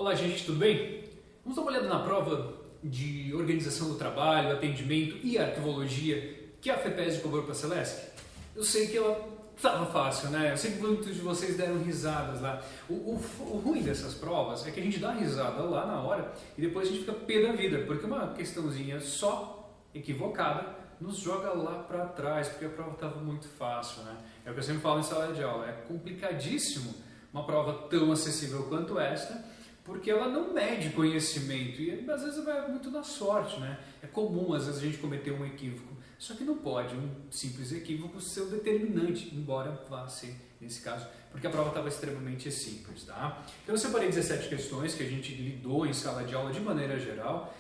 Olá, gente, tudo bem? Vamos dar uma olhada na prova de organização do trabalho, atendimento e arquivologia que a FEPESD cobrou para a Celesc. Eu sei que ela estava fácil, né? Eu sei que muitos de vocês deram risadas lá. O ruim dessas provas é que a gente dá risada lá na hora e depois a gente fica pé da vida, porque uma questãozinha só equivocada nos joga lá para trás, porque a prova estava muito fácil, né? É o que eu sempre falo em sala de aula, é complicadíssimo uma prova tão acessível quanto esta, porque ela não mede conhecimento e às vezes vai muito na sorte, né? É comum às vezes a gente cometer um equívoco, só que não pode um simples equívoco ser o determinante, embora vá ser nesse caso, porque a prova estava extremamente simples, tá? Então eu separei 17 questões que a gente lidou em sala de aula de maneira geral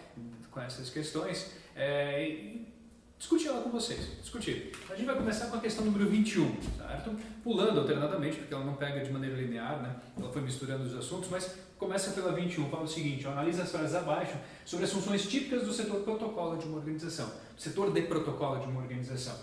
com essas questões e discutir ela com vocês. A gente vai começar com a questão número 21, certo? Pulando alternadamente, porque ela não pega de maneira linear, né? Ela foi misturando os assuntos, mas começa pela 21, fala o seguinte, analisa as frases abaixo sobre as funções típicas do setor protocolo de uma organização, do setor de protocolo de uma organização.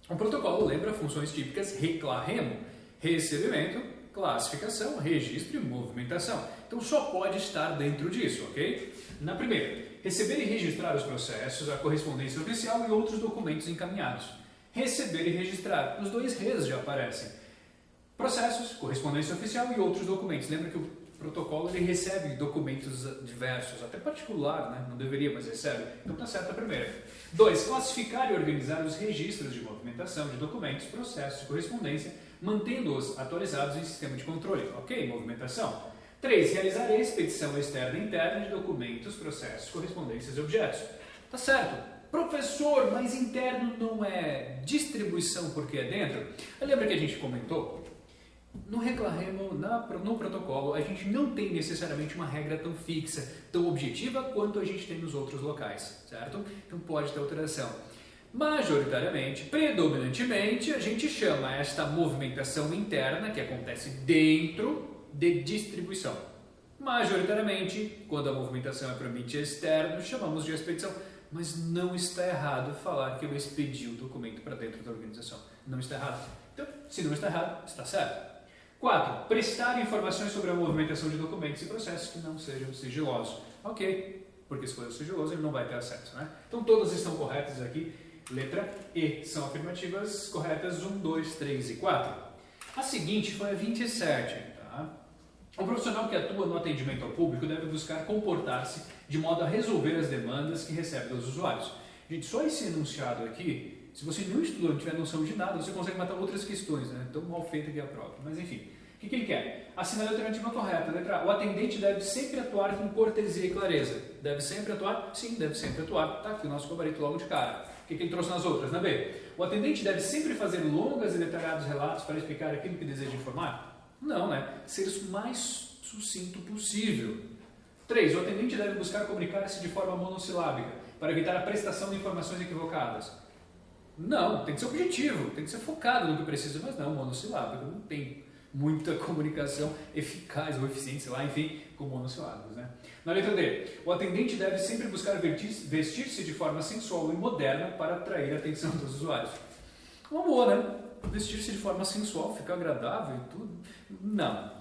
Um protocolo lembra funções típicas recla-remo, recebimento, classificação, registro e movimentação. Então só pode estar dentro disso, ok? Na primeira, receber e registrar os processos, a correspondência oficial e outros documentos encaminhados. Receber e registrar, os dois Rs já aparecem. Processos, correspondência oficial e outros documentos. Lembra que o protocolo ele recebe documentos diversos, até particular, né? Não deveria, mas recebe. Então está certo a primeira. 2. Classificar e organizar os registros de movimentação de documentos, processos e correspondência, mantendo-os atualizados em sistema de controle. Ok, movimentação. 3. Realizar a expedição externa e interna de documentos, processos, correspondências e objetos. Tá certo. Professor, mas interno não é distribuição porque é dentro? Lembra que a gente comentou? No recla-remo, no protocolo, a gente não tem necessariamente uma regra tão fixa, tão objetiva quanto a gente tem nos outros locais, certo? Então pode ter alteração. Majoritariamente, predominantemente, a gente chama esta movimentação interna, que acontece dentro, de distribuição. Majoritariamente, quando a movimentação é para ambiente externo, chamamos de expedição. Mas não está errado falar que eu expedi o documento para dentro da organização. Não está errado. Então, se não está errado, está certo. 4. Prestar informações sobre a movimentação de documentos e processos que não sejam sigilosos. Ok, porque se for sigiloso ele não vai ter acesso, né? Então todas estão corretas aqui. Letra E são afirmativas corretas 1, 2, 3 e 4. A seguinte foi a 27. Tá? Um profissional que atua no atendimento ao público deve buscar comportar-se de modo a resolver as demandas que recebe dos usuários. Gente, só esse enunciado aqui, se você não estudou, não tiver noção de nada, você consegue matar outras questões, né? Tão mal feita que é a prova. Mas enfim, o que ele quer? Assinale a alternativa correta. Letra A. O atendente deve sempre atuar com cortesia e clareza. Deve sempre atuar? Sim, deve sempre atuar. Tá aqui o nosso gabarito logo de cara. O que ele trouxe nas outras? Na B. O atendente deve sempre fazer longas e detalhados relatos para explicar aquilo que deseja informar? Não, né? Ser o mais sucinto possível. 3. O atendente deve buscar comunicar-se de forma monossilábica para evitar a prestação de informações equivocadas. Não, tem que ser objetivo, tem que ser focado no que precisa, mas não, monossilábico. Não tem muita comunicação eficaz ou eficiente, sei lá, enfim, com monossilábicos, né? Na letra D. O atendente deve sempre buscar vestir-se de forma sensual e moderna para atrair a atenção dos usuários. Uma boa, né? Vestir-se de forma sensual, ficar agradável e tudo. Não.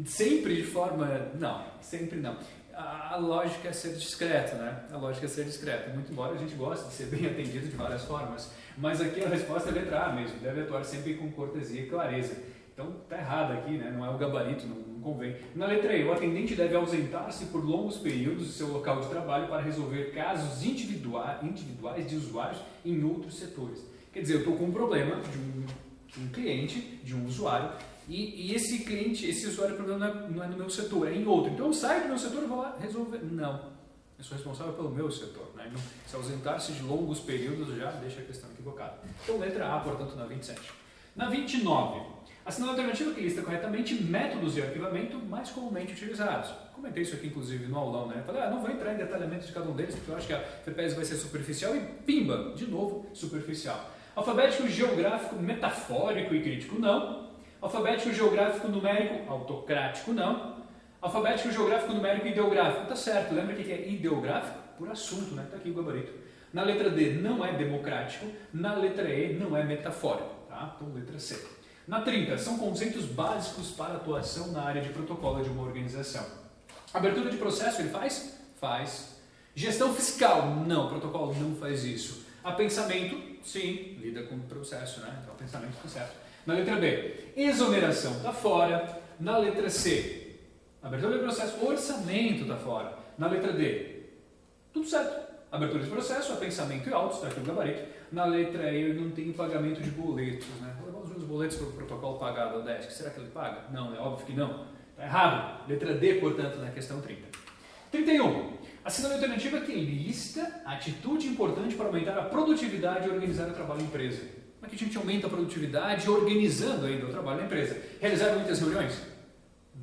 Sempre de forma... Não, sempre não. A lógica é ser discreto, né? A lógica é ser discreto. Muito embora a gente goste de ser bem atendido de várias formas. Mas aqui a resposta é letra A mesmo. Deve atuar sempre com cortesia e clareza. Então tá errado aqui, né? Não é o gabarito, não convém. Na letra E, o atendente deve ausentar-se por longos períodos do seu local de trabalho para resolver casos individuais de usuários em outros setores. Quer dizer, eu estou com um problema de um cliente, de um usuário, e esse cliente, esse usuário, o problema não é no meu setor, é em outro. Então eu saio do meu setor e vou lá resolver. Não, eu sou responsável pelo meu setor. Né? Então, se ausentar-se de longos períodos já deixa a questão equivocada. Então letra A, portanto, na 27. Na 29, assinale a alternativa que lista corretamente métodos de arquivamento mais comumente utilizados. Comentei isso aqui, inclusive, no aulão, né? Falei, não vou entrar em detalhamento de cada um deles, porque eu acho que a FEPESD vai ser superficial e pimba, de novo, superficial. Alfabético, geográfico, metafórico e crítico, não. Alfabético, geográfico, numérico, autocrático, não. Alfabético, geográfico, numérico e ideográfico. Tá certo, lembra o que é ideográfico? Por assunto, né? Tá aqui o gabarito. Na letra D não é democrático, na letra E não é metafórico, tá? Então letra C. Na 30, são conceitos básicos para atuação na área de protocolo de uma organização. Abertura de processo ele faz? Faz. Gestão fiscal? Não, o protocolo não faz isso. A pensamento, sim, lida com o processo, né? Então, pensamento está certo. Na letra B, exoneração está fora. Na letra C, abertura de processo, orçamento está fora. Na letra D, tudo certo. Abertura de processo, a pensamento e autos, está aqui o gabarito. Na letra E, eu não tenho pagamento de boletos, né? Vou levar os boletos para o protocolo pagado ao DESC. Será que ele paga? Não, é óbvio que não. Está errado. Letra D, portanto, na questão 30. 31. Assinale a alternativa que lista a atitude importante para aumentar a produtividade e organizar o trabalho da empresa. Como é que a gente aumenta a produtividade organizando ainda o trabalho da empresa? Realizar muitas reuniões?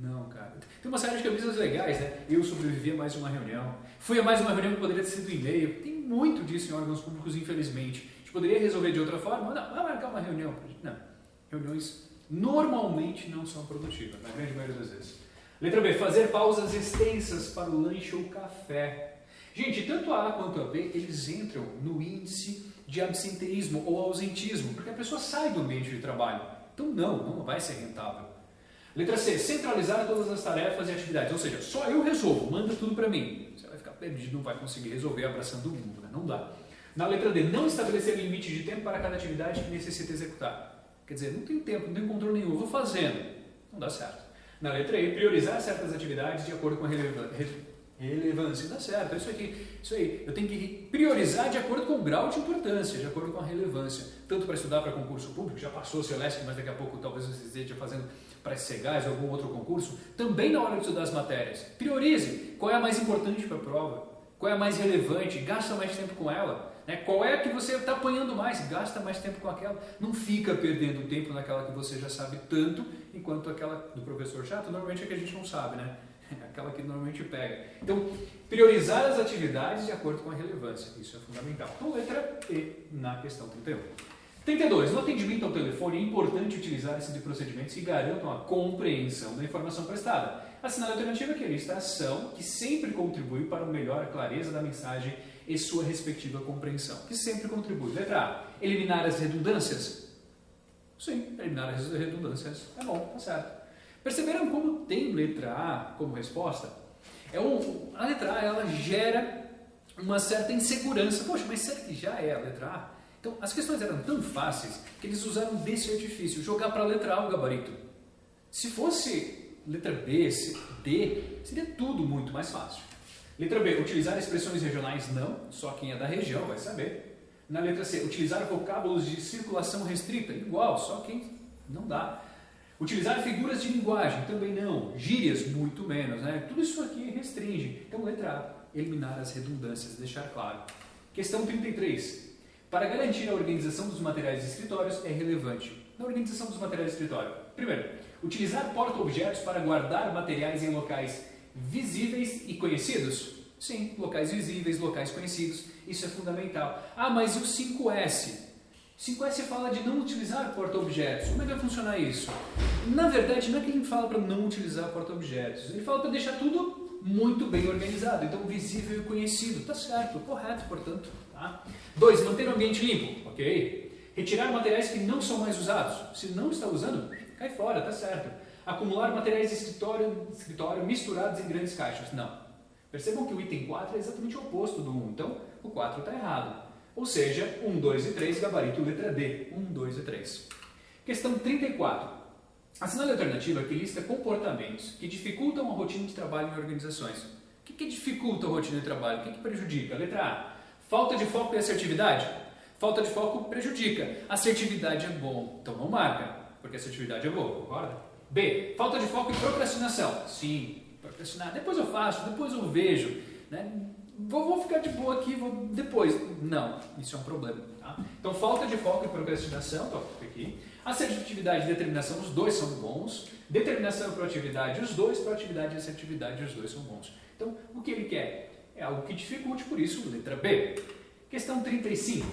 Não, cara. Tem uma série de camisas legais, né? Eu sobrevivi a mais uma reunião. Fui a mais uma reunião que poderia ter sido e-mail. Tem muito disso em órgãos públicos, infelizmente. A gente poderia resolver de outra forma? Não, vai marcar uma reunião. Não. Reuniões normalmente não são produtivas, na grande maioria das vezes. Letra B, fazer pausas extensas para o lanche ou café. Gente, tanto a A quanto a B, eles entram no índice de absenteísmo ou ausentismo, porque a pessoa sai do ambiente de trabalho. Então não vai ser rentável. Letra C, centralizar todas as tarefas e atividades, ou seja, só eu resolvo, manda tudo para mim. Você vai ficar perdido, não vai conseguir resolver abraçando o mundo, né? Não dá. Na letra D, não estabelecer limite de tempo para cada atividade que necessita executar. Quer dizer, não tenho tempo, não tenho controle nenhum, eu vou fazendo. Não dá certo. Na letra E, priorizar certas atividades de acordo com a relevância. Dá certo, é isso aí. Eu tenho que priorizar de acordo com o grau de importância, de acordo com a relevância. Tanto para estudar para concurso público, já passou o Celeste, mas daqui a pouco talvez você esteja fazendo para SEGAS ou algum outro concurso. Também na hora de estudar as matérias. Priorize qual é a mais importante para a prova, qual é a mais relevante, gasta mais tempo com ela. Né? Qual é a que você está apanhando mais, gasta mais tempo com aquela. Não fica perdendo tempo naquela que você já sabe tanto, enquanto aquela do professor chato, normalmente é que a gente não sabe, né? Aquela que normalmente pega. Então, priorizar as atividades de acordo com a relevância. Isso é fundamental. Então, letra E na questão 31. 32. No atendimento ao telefone é importante utilizar esses procedimentos que garantam a compreensão da informação prestada. Assinale a alternativa que lista a ação que sempre contribui para uma melhor clareza da mensagem e sua respectiva compreensão. Que sempre contribui. Letra A. Eliminar as redundâncias? Sim, eliminar as redundâncias. É bom, tá certo. Perceberam como tem letra A como resposta? A letra A ela gera uma certa insegurança. Poxa, mas será que já é a letra A? Então, as questões eram tão fáceis que eles usaram desse artifício, jogar para a letra A o gabarito. Se fosse letra B, D, seria tudo muito mais fácil. Letra B, utilizar expressões regionais não, só quem é da região vai saber. Na letra C, utilizar vocábulos de circulação restrita, igual, só quem não dá. Utilizar figuras de linguagem, também não. Gírias, muito menos, né? Tudo isso aqui restringe. Então, letra A, eliminar as redundâncias, deixar claro. Questão 33. Para garantir a organização dos materiais de escritórios é relevante. Na organização dos materiais de escritório. Primeiro, utilizar porta-objetos para guardar materiais em locais visíveis e conhecidos? Sim, locais visíveis, locais conhecidos. Isso é fundamental. Ah, mas e o 5S? 5S fala de não utilizar porta-objetos. Como é que vai funcionar isso? Na verdade, não é que ele fala para não utilizar porta-objetos. Ele fala para deixar tudo muito bem organizado. Então, visível e conhecido. Tá certo, correto, portanto. Tá? 2. Manter o ambiente limpo. Ok. Retirar materiais que não são mais usados. Se não está usando, cai fora, tá certo. Acumular materiais de escritório misturados em grandes caixas. Não. Percebam que o item 4 é exatamente o oposto do 1. Então, o 4 está errado. Ou seja, 1, 2 e 3, gabarito letra D. 1, 2 e 3. Questão 34. Assinale a alternativa que lista comportamentos que dificultam a rotina de trabalho em organizações. O que dificulta a rotina de trabalho? O que prejudica? Letra A. Falta de foco e assertividade? Falta de foco prejudica. Assertividade é bom. Então não marca, porque assertividade é boa, concorda? B. Falta de foco e procrastinação? Sim, procrastinar. Depois eu faço, depois eu vejo. Né? Vou ficar de boa aqui, depois. Não, isso é um problema. Tá? Então, falta de foco e procrastinação, aqui. Assertividade e determinação, os dois são bons. Determinação e proatividade, os dois. Proatividade e assertividade, os dois são bons. Então, o que ele quer? É algo que dificulte, por isso, letra B. Questão 35.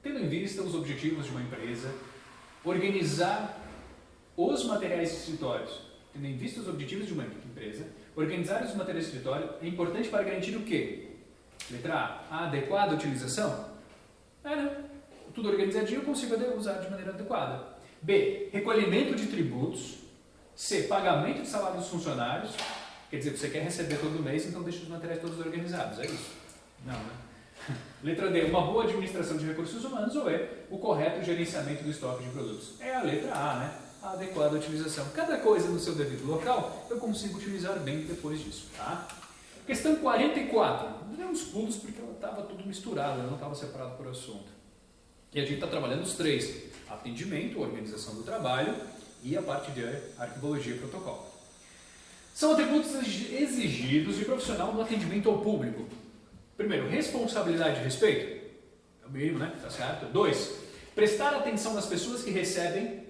Tendo em vista os objetivos de uma empresa, organizar os materiais de escritórios. Tendo em vista os objetivos de uma empresa, organizar os materiais de escritório é importante para garantir o quê? Letra A. A adequada utilização? Né? Tudo organizadinho eu consigo usar de maneira adequada. B. Recolhimento de tributos. C. Pagamento de salário dos funcionários. Quer dizer, você quer receber todo mês, então deixa os materiais todos organizados, é isso? Não, né? Letra D, uma boa administração de recursos humanos, ou E, o correto gerenciamento do estoque de produtos. É a letra A, né? A adequada utilização. Cada coisa no seu devido local, eu consigo utilizar bem depois disso, tá? Questão 44. Deu uns pulos porque ela estava tudo misturado, ela não estava separado por assunto. E a gente está trabalhando os três: atendimento, organização do trabalho e a parte de arquivologia e protocolo. São atributos exigidos de profissional no atendimento ao público. Primeiro, responsabilidade e respeito. É o mínimo, né? Tá certo? 2. Prestar atenção nas pessoas que recebem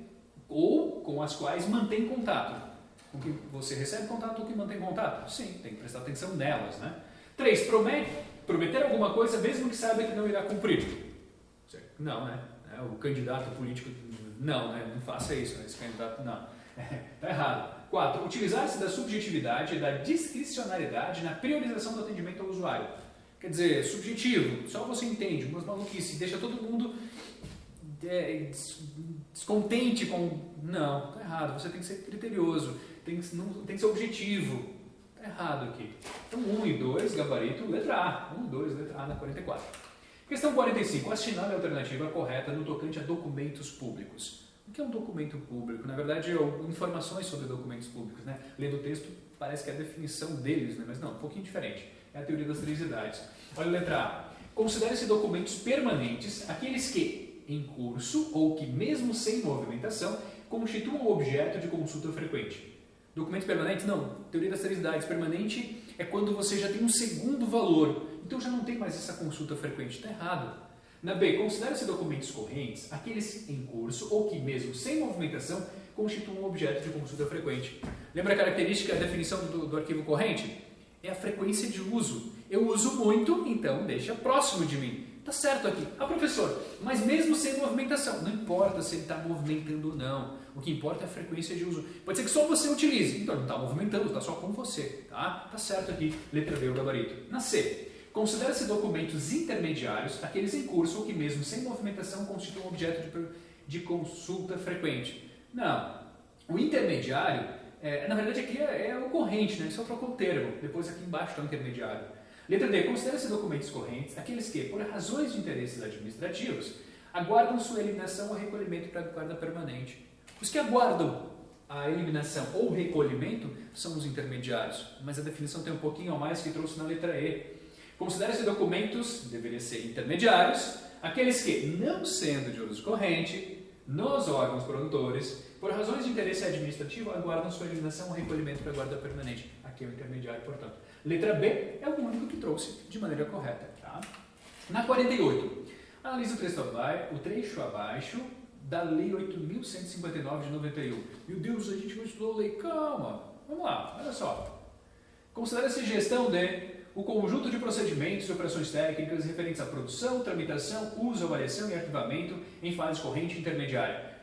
ou com as quais mantém contato. Com quem você recebe contato ou que mantém contato? Sim, tem que prestar atenção nelas, né? 3. Prometer alguma coisa mesmo que saiba que não irá cumprir. Não, né? O candidato político, não, né? Não faça isso, né? Esse candidato, não. Está errado. 4. Utilizar-se da subjetividade e da discricionariedade na priorização do atendimento ao usuário. Quer dizer, subjetivo, só você entende, umas maluquices, deixa todo mundo descontente com... Não, está errado, você tem que ser criterioso, tem que ser objetivo. Está errado aqui. Então, 1 e 2, gabarito, letra A. 1 e 2, letra A na 44. Questão 45. Assinale a alternativa correta no tocante a documentos públicos. O que é um documento público? Na verdade, informações sobre documentos públicos, né? Lendo o texto, parece que é a definição deles, né? Mas não, um pouquinho diferente. É a teoria das 3 idades. Olha a letra A. Considere-se documentos permanentes aqueles que, em curso ou que, mesmo sem movimentação, constituam objeto de consulta frequente. Documentos permanentes? Não. Teoria das 3 idades. Permanente é quando você já tem um segundo valor. Então já não tem mais essa consulta frequente. Está errado. Na B, considere-se documentos correntes aqueles em curso ou que, mesmo sem movimentação, constituam objeto de consulta frequente. Lembra a característica, a definição do arquivo corrente? É a frequência de uso. Eu uso muito, então deixa próximo de mim. Tá certo aqui. Ah, professor, mas mesmo sem movimentação, não importa se ele está movimentando ou não. O que importa é a frequência de uso. Pode ser que só você utilize, então não está movimentando, está só com você. Tá certo aqui. Letra B, o gabarito. Na C, considera-se documentos intermediários aqueles em curso ou que mesmo sem movimentação constituam objeto de consulta frequente. Não. O intermediário, na verdade aqui é o corrente, né? Só trocou o termo. Depois aqui embaixo está o intermediário. Letra D. Considera-se documentos correntes aqueles que, por razões de interesses administrativos, aguardam sua eliminação ou recolhimento para a guarda permanente. Os que aguardam a eliminação ou recolhimento são os intermediários, mas a definição tem um pouquinho a mais que trouxe na letra E. Considera-se documentos, deveria ser intermediários, aqueles que, não sendo de uso corrente, nos órgãos produtores, por razões de interesse administrativo, aguardam sua eliminação ou recolhimento para a guarda permanente. Aqui é o intermediário, portanto. Letra B é o único que trouxe de maneira correta. Tá? Na 48, analisa o trecho abaixo da Lei 8.159 de 91. Meu Deus, a gente não estudou a lei. Calma. Vamos lá, olha só. Considera-se gestão de o conjunto de procedimentos e operações técnicas referentes à produção, tramitação, uso, avaliação e arquivamento em fase corrente e intermediária,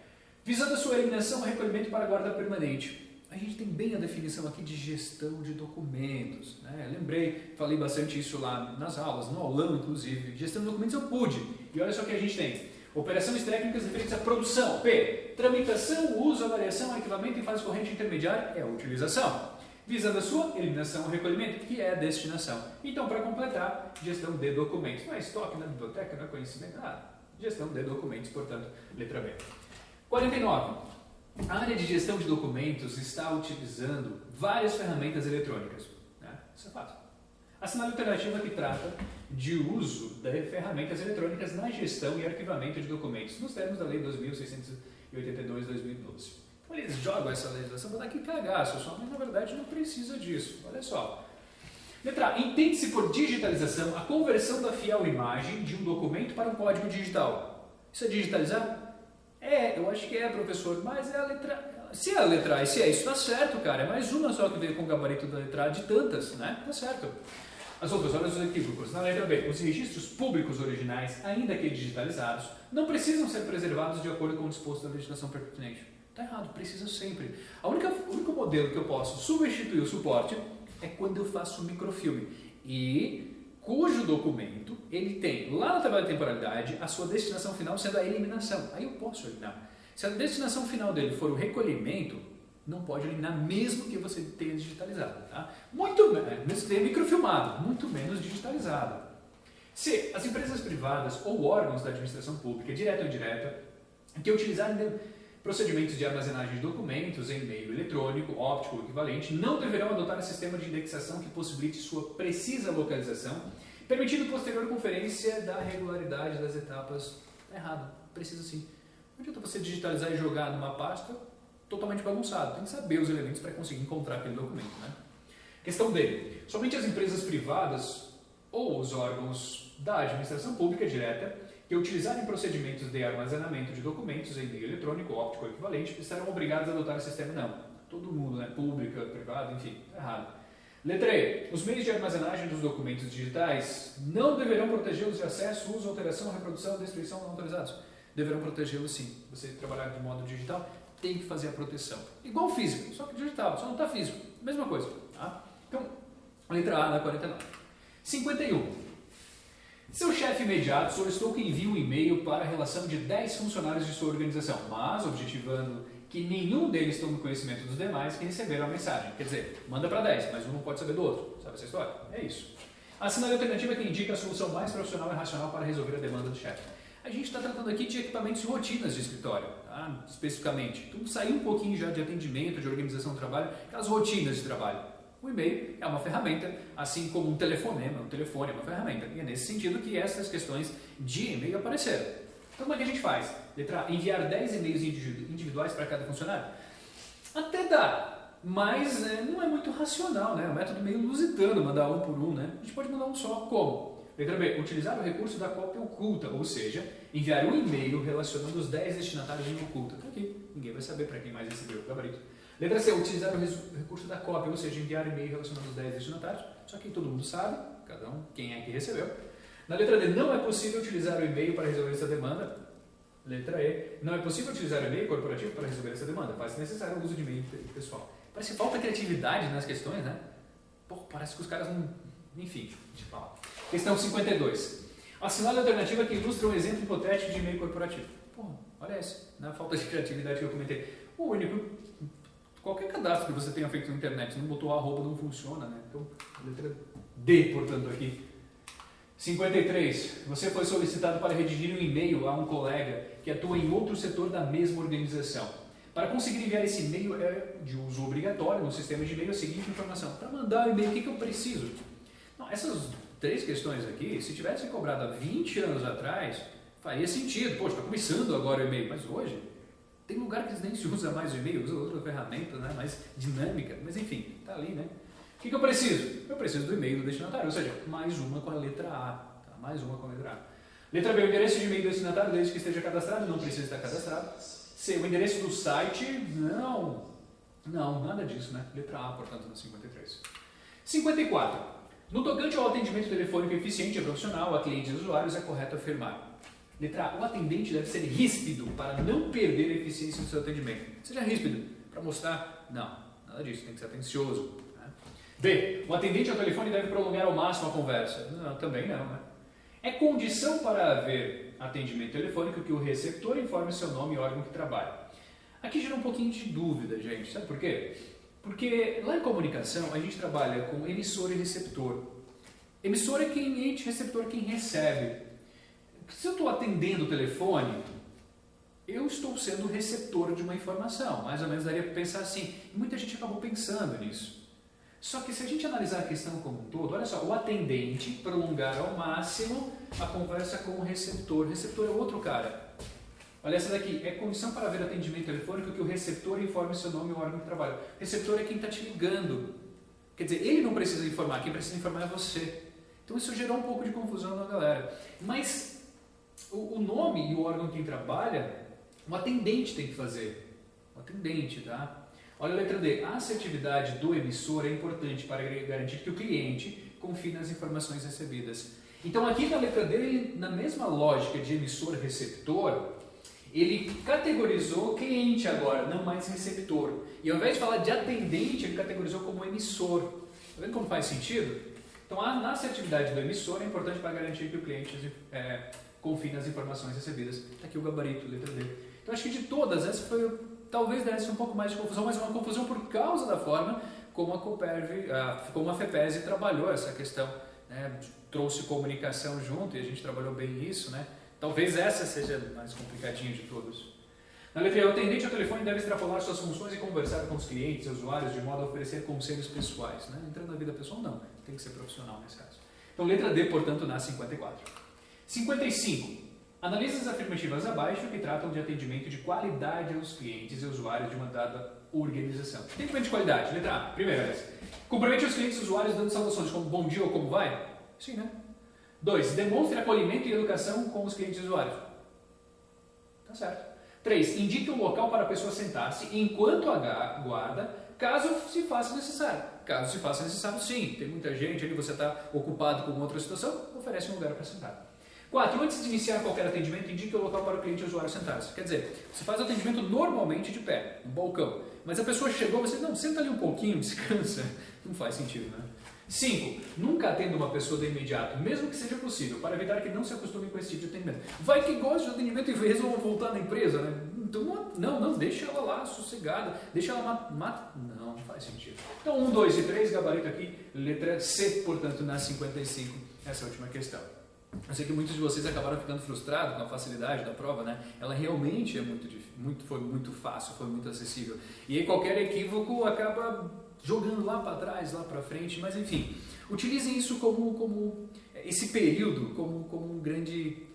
visando a sua eliminação ou recolhimento para a guarda permanente. A gente tem bem a definição aqui de gestão de documentos, né? Lembrei, falei bastante isso lá nas aulas, no aulão inclusive. Gestão de documentos eu pude. E olha só o que a gente tem. Operações técnicas referentes à produção. P. Tramitação, uso, avaliação, arquivamento em fase corrente e intermediária é a utilização. Visando a sua eliminação ou recolhimento, que é a destinação. Então, para completar, gestão de documentos. Não é estoque na biblioteca, não é conhecimento, nada. Gestão de documentos, portanto, letra B. 49. A área de gestão de documentos está utilizando várias ferramentas eletrônicas. Né? Isso é fato. Assinale a alternativa que trata de uso de ferramentas eletrônicas na gestão e arquivamento de documentos, nos termos da Lei 2.682/2012. Eles jogam essa legislação para dar que cagaço só, mas na verdade não precisa disso. Olha só. Letra A. Entende-se por digitalização a conversão da fiel imagem de um documento para um código digital. Isso é digitalizar? Eu acho que é, professor, mas é a letra... Se é a letra A e se é isso, está certo, cara. É mais uma só que veio com o gabarito da letra A de tantas, né? Está certo. As outras, olha os equívocos. Na letra B, os registros públicos originais, ainda que digitalizados, não precisam ser preservados de acordo com o disposto da legislação pertinente. Está errado, precisa sempre. O único modelo que eu posso substituir o suporte é quando eu faço um microfilme e cujo documento ele tem lá na tabela de temporalidade a sua destinação final sendo a eliminação. Aí eu posso eliminar. Se a destinação final dele for o recolhimento, não pode eliminar mesmo que você tenha digitalizado. Tá? Muito menos que tenha microfilmado, muito menos digitalizado. Se as empresas privadas ou órgãos da administração pública, direta ou indireta, que utilizarem procedimentos de armazenagem de documentos em meio eletrônico, óptico ou equivalente, não deverão adotar sistema de indexação que possibilite sua precisa localização, permitindo posterior conferência da regularidade das etapas. Está errado, precisa sim. Não adianta você digitalizar e jogar numa pasta totalmente bagunçado. Tem que saber os elementos para conseguir encontrar aquele documento. Né? Questão D. Somente as empresas privadas ou os órgãos da administração pública direta que utilizarem procedimentos de armazenamento de documentos em meio eletrônico, óptico ou equivalente estarão obrigados a adotar o sistema. Não. Todo mundo, né? Pública, privada, enfim. Está errado. Letra E. Os meios de armazenagem dos documentos digitais não deverão protegê-los de acesso, uso, alteração, reprodução, destruição não autorizados. Deverão protegê-los sim. Você trabalhar de modo digital tem que fazer a proteção. Igual físico, só que digital, só não está físico. Mesma coisa. Tá? Então, letra A na 49. 51. Seu chefe imediato solicitou que envie um e-mail para a relação de 10 funcionários de sua organização, mas objetivando que nenhum deles tome conhecimento dos demais que receberam a mensagem. Quer dizer, manda para 10, mas um não pode saber do outro. Sabe essa história? É isso. Assinale a alternativa que indica a solução mais profissional e racional para resolver a demanda do chefe. A gente está tratando aqui de equipamentos e rotinas de escritório, tá? Especificamente. Então, sair um pouquinho já de atendimento, de organização do trabalho, aquelas rotinas de trabalho. O e-mail é uma ferramenta, assim como um telefonema, um telefone é uma ferramenta. E é nesse sentido que essas questões de e-mail apareceram. Então, como é que a gente faz? Letra A, enviar 10 e-mails individuais para cada funcionário? Até dá, mas não é muito racional, né? É um método meio lusitano, mandar um por um, né? A gente pode mandar um só. Como? Letra B, utilizar o recurso da cópia oculta, ou seja, enviar um e-mail relacionando os 10 destinatários em oculta. Tá aqui, ninguém vai saber para quem mais recebeu o gabarito. Letra C, utilizar o recurso da cópia, ou seja, enviar e-mail relacionando os 10 destinatários, só que todo mundo sabe, cada um, quem é que recebeu. Na letra D, não é possível utilizar o e-mail para resolver essa demanda. Letra E, não é possível utilizar o e-mail corporativo para resolver essa demanda, faz necessário o uso de e-mail pessoal. Parece que falta criatividade nas questões, né? Pô, parece que os caras não... Enfim, deixa eu falar. Questão 52. Assinale a alternativa que ilustra um exemplo hipotético de e-mail corporativo. Pô, olha essa, na falta de criatividade que eu comentei. O único... Qualquer cadastro que você tenha feito na internet, se não botou arroba, não funciona, né? Então, letra D, portanto, aqui. 53. Você foi solicitado para redigir um e-mail a um colega que atua em outro setor da mesma organização. Para conseguir enviar esse e-mail é de uso obrigatório no sistema de e-mail a seguinte informação. Para mandar o e-mail, o que eu preciso? Não, essas 3 questões aqui, se tivesse cobrado há 20 anos atrás, faria sentido. Poxa, está começando agora o e-mail, mas hoje... Tem lugar que nem se usa mais o e-mail, usa outra ferramenta, né, mais dinâmica, mas enfim, está ali, né? O que eu preciso? Eu preciso do e-mail do destinatário, ou seja, mais uma com a letra A. Tá? Mais uma com a letra A. Letra B, o endereço de e-mail do destinatário, desde que esteja cadastrado, não precisa estar cadastrado. C, o endereço do site, não, nada disso, né? Letra A, portanto, no 53. 54. No tocante ao atendimento telefônico eficiente e profissional a clientes e usuários, é correto afirmar. Letra A, o atendente deve ser ríspido para não perder a eficiência do seu atendimento. Seja ríspido para mostrar, não, nada disso, tem que ser atencioso. Né? B, o atendente ao telefone deve prolongar ao máximo a conversa. Não, também não. Né? É condição para haver atendimento telefônico que o receptor informe seu nome e órgão que trabalha. Aqui gera um pouquinho de dúvida, gente. Sabe por quê? Porque lá em comunicação a gente trabalha com emissor e receptor. Emissor é quem emite, receptor é quem recebe. Se eu estou atendendo o telefone, eu estou sendo receptor de uma informação. Mais ou menos daria para pensar assim. E muita gente acabou pensando nisso. Só que se a gente analisar a questão como um todo, olha só, o atendente prolongar ao máximo a conversa com o receptor. O receptor é outro cara. Olha essa daqui. É condição para haver atendimento telefônico que o receptor informe seu nome e o órgão de trabalho. O receptor é quem está te ligando. Quer dizer, ele não precisa informar, quem precisa informar é você. Então isso gerou um pouco de confusão na galera. Mas... O nome e o órgão quem trabalha, um atendente tem que fazer. Um atendente, tá? Olha a letra D. A assertividade do emissor é importante para garantir que o cliente confie nas informações recebidas. Então aqui na letra D, na mesma lógica de emissor-receptor, ele categorizou cliente agora, não mais receptor. E ao invés de falar de atendente, ele categorizou como emissor. Tá vendo como faz sentido? Então na assertividade do emissor é importante para garantir que o cliente... confie nas informações recebidas. Está aqui o gabarito, letra D. Então acho que de todas, essa talvez desse um pouco mais de confusão, mas uma confusão por causa da forma como a Cooperv, como a FEPESE trabalhou essa questão, né? Trouxe comunicação junto e a gente trabalhou bem isso, né? Talvez essa seja a mais complicadinha de todos. Na letra E, o atendente ao telefone deve extrapolar suas funções e conversar com os clientes e usuários de modo a oferecer conselhos pessoais, né? Entrando na vida pessoal, não, tem que ser profissional nesse caso. Então, letra D, portanto, na 54. 55. Analise as afirmativas abaixo que tratam de atendimento de qualidade aos clientes e usuários de uma dada organização. Atendimento de qualidade. Letra A. Primeira vez. Compromete os clientes e usuários dando saudações como bom dia ou como vai? Sim, né? 2. Demonstre acolhimento e educação com os clientes e usuários. Tá certo. 3. Indique um local para a pessoa sentar-se enquanto aguarda, caso se faça necessário. Caso se faça necessário, sim. Tem muita gente ali, você está ocupado com outra situação, oferece um lugar para sentar. 4. Antes de iniciar qualquer atendimento, indique o local para o cliente e o usuário sentar-se. Quer dizer, você faz o atendimento normalmente de pé, no balcão. Mas a pessoa chegou, você, não, senta ali um pouquinho, descansa. Não faz sentido, né? 5. Nunca atenda uma pessoa de imediato, mesmo que seja possível, para evitar que não se acostume com esse tipo de atendimento. Vai que gosta de atendimento e resolva voltar na empresa, né? Então, não, deixa ela lá, sossegada, deixa ela mata. Não faz sentido. Então, 1, 2 e 3, gabarito aqui, letra C, portanto, na 55, essa é a última questão. Eu sei que muitos de vocês acabaram ficando frustrados com a facilidade da prova, né? Ela realmente é foi muito fácil, foi muito acessível. E aí qualquer equívoco acaba jogando lá para trás, lá para frente, mas enfim, utilizem isso como esse período, como um grande...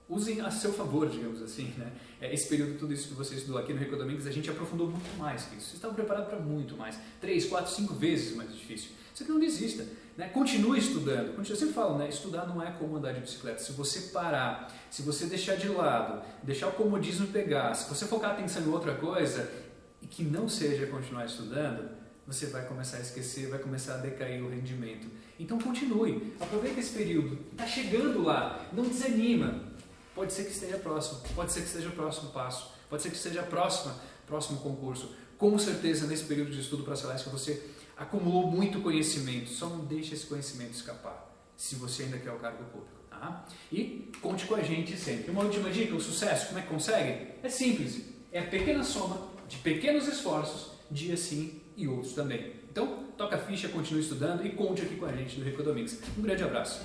usem a seu favor, digamos assim, né? Esse período, tudo isso que você estudou aqui no Recodomingos, a gente aprofundou muito mais que isso. Vocês estavam preparados para muito mais. 3, 4, 5 vezes mais difícil. Isso aqui não desista, né? Continue estudando. Eu sempre falo, né? Estudar não é como andar de bicicleta. Se você parar, se você deixar de lado, deixar o comodismo pegar, se você focar a atenção em outra coisa, e que não seja continuar estudando, você vai começar a esquecer, vai começar a decair o rendimento. Então continue, aproveita esse período. Está chegando lá, não desanima. Pode ser que esteja próximo, pode ser que seja o próximo passo, pode ser que seja o próximo concurso. Com certeza, nesse período de estudo para a Celeste, você acumulou muito conhecimento, só não deixe esse conhecimento escapar, se você ainda quer o cargo público. Tá? E conte com a gente sempre. Uma última dica, o sucesso, como é que consegue? É simples, é a pequena soma de pequenos esforços, dias sim e outros também. Então, toca a ficha, continue estudando e conte aqui com a gente no Recodomingos. Um grande abraço.